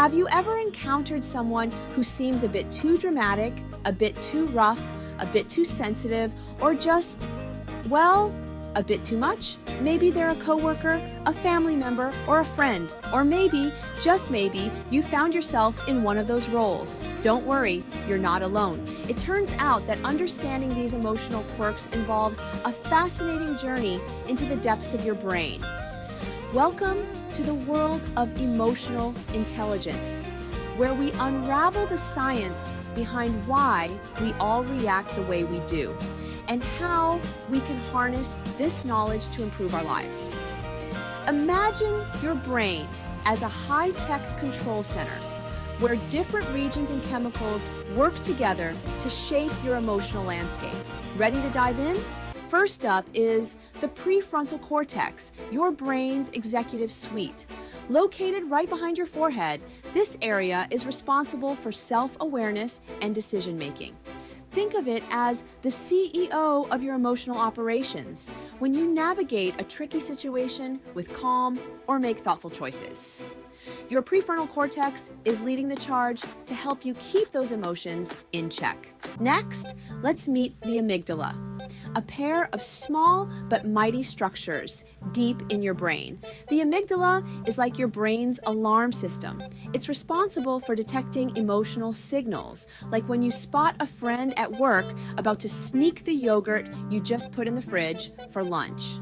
Have you ever encountered someone who seems a bit too dramatic, a bit too rough, a bit too sensitive, or just, well, a bit too much? Maybe they're a coworker, a family member, or a friend. Or maybe, just maybe, you found yourself in one of those roles. Don't worry, you're not alone. It turns out that understanding these emotional quirks involves a fascinating journey into the depths of your brain. Welcome to the world of emotional intelligence, where we unravel the science behind why we all react the way we do, and how we can harness this knowledge to improve our lives. Imagine your brain as a high-tech control center, where different regions and chemicals work together to shape your emotional landscape. Ready to dive in? First up is the prefrontal cortex, your brain's executive suite. Located right behind your forehead, this area is responsible for self-awareness and decision-making. Think of it as the CEO of your emotional operations when you navigate a tricky situation with calm or make thoughtful choices. Your prefrontal cortex is leading the charge to help you keep those emotions in check. Next, let's meet the amygdala, a pair of small but mighty structures deep in your brain. The amygdala is like your brain's alarm system. It's responsible for detecting emotional signals, like when you spot a friend at work about to sneak the yogurt you just put in the fridge for lunch.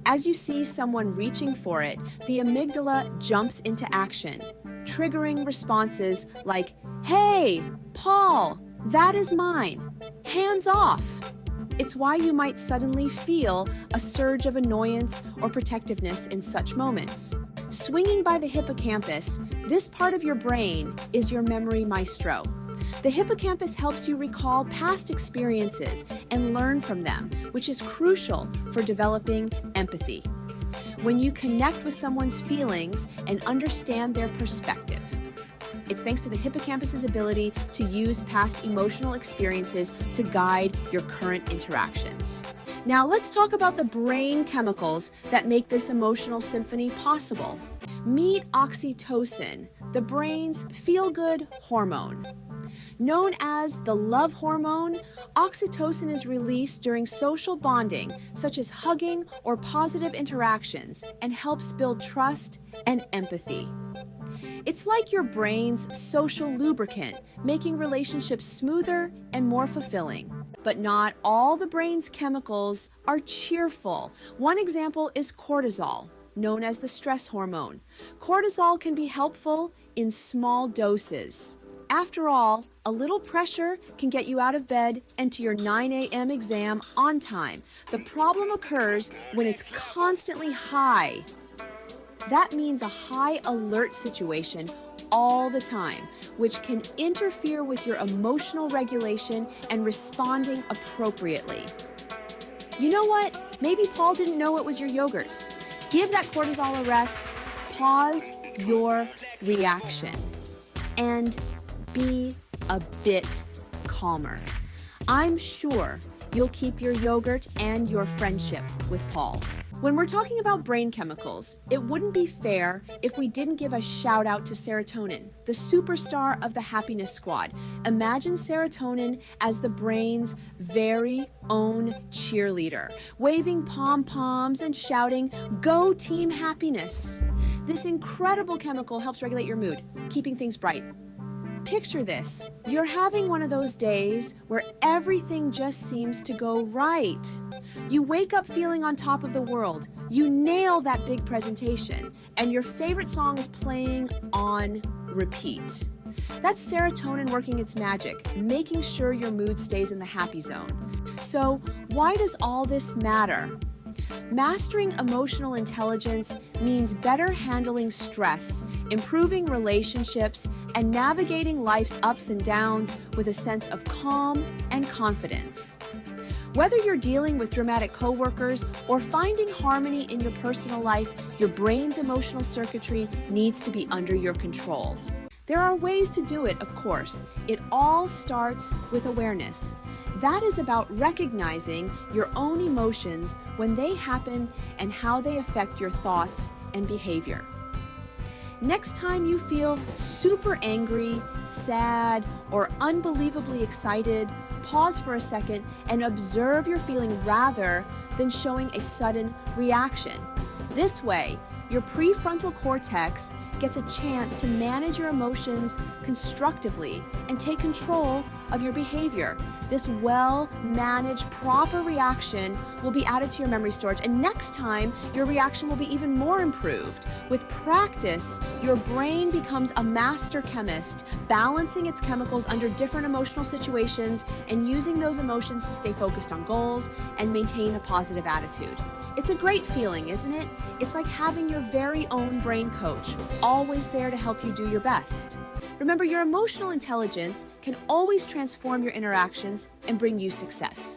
As you see someone reaching for it, the amygdala jumps into action, triggering responses like, "Hey, Paul, that is mine. Hands off." It's why you might suddenly feel a surge of annoyance or protectiveness in such moments. Swinging by the hippocampus, this part of your brain is your memory maestro. The hippocampus helps you recall past experiences and learn from them, which is crucial for developing empathy. When you connect with someone's feelings and understand their perspective, it's thanks to the hippocampus's ability to use past emotional experiences to guide your current interactions. Now let's talk about the brain chemicals that make this emotional symphony possible. Meet oxytocin, the brain's feel-good hormone. Known as the love hormone, oxytocin is released during social bonding, such as hugging or positive interactions, and helps build trust and empathy. It's like your brain's social lubricant, making relationships smoother and more fulfilling. But not all the brain's chemicals are cheerful. One example is cortisol, known as the stress hormone. Cortisol can be helpful in small doses. After all, a little pressure can get you out of bed and to your 9 a.m. exam on time. The problem occurs when it's constantly high. That means a high alert situation all the time, which can interfere with your emotional regulation and responding appropriately. You know what? Maybe Paul didn't know it was your yogurt. Give that cortisol a rest, pause your reaction, and be a bit calmer. I'm sure you'll keep your yogurt and your friendship with Paul. When we're talking about brain chemicals, it wouldn't be fair if we didn't give a shout out to serotonin, the superstar of the happiness squad. Imagine serotonin as the brain's very own cheerleader, waving pom-poms and shouting, "Go Team Happiness." This incredible chemical helps regulate your mood, keeping things bright. Picture this. You're having one of those days where everything just seems to go right. You wake up feeling on top of the world. You nail that big presentation, and your favorite song is playing on repeat. That's serotonin working its magic, making sure your mood stays in the happy zone. So, why does all this matter? Mastering emotional intelligence means better handling stress, improving relationships, and navigating life's ups and downs with a sense of calm and confidence. Whether you're dealing with dramatic coworkers or finding harmony in your personal life, your brain's emotional circuitry needs to be under your control. There are ways to do it, of course. It all starts with awareness. That is about recognizing your own emotions when they happen and how they affect your thoughts and behavior. Next time you feel super angry, sad, or unbelievably excited, pause for a second and observe your feeling rather than showing a sudden reaction. This way, your prefrontal cortex gets a chance to manage your emotions constructively and take control of your behavior. This well-managed, proper reaction will be added to your memory storage, and next time, your reaction will be even more improved. With practice, your brain becomes a master chemist, balancing its chemicals under different emotional situations and using those emotions to stay focused on goals and maintain a positive attitude. It's a great feeling, isn't it? It's like having your very own brain coach, always there to help you do your best. Remember, your emotional intelligence can always transform your interactions and bring you success.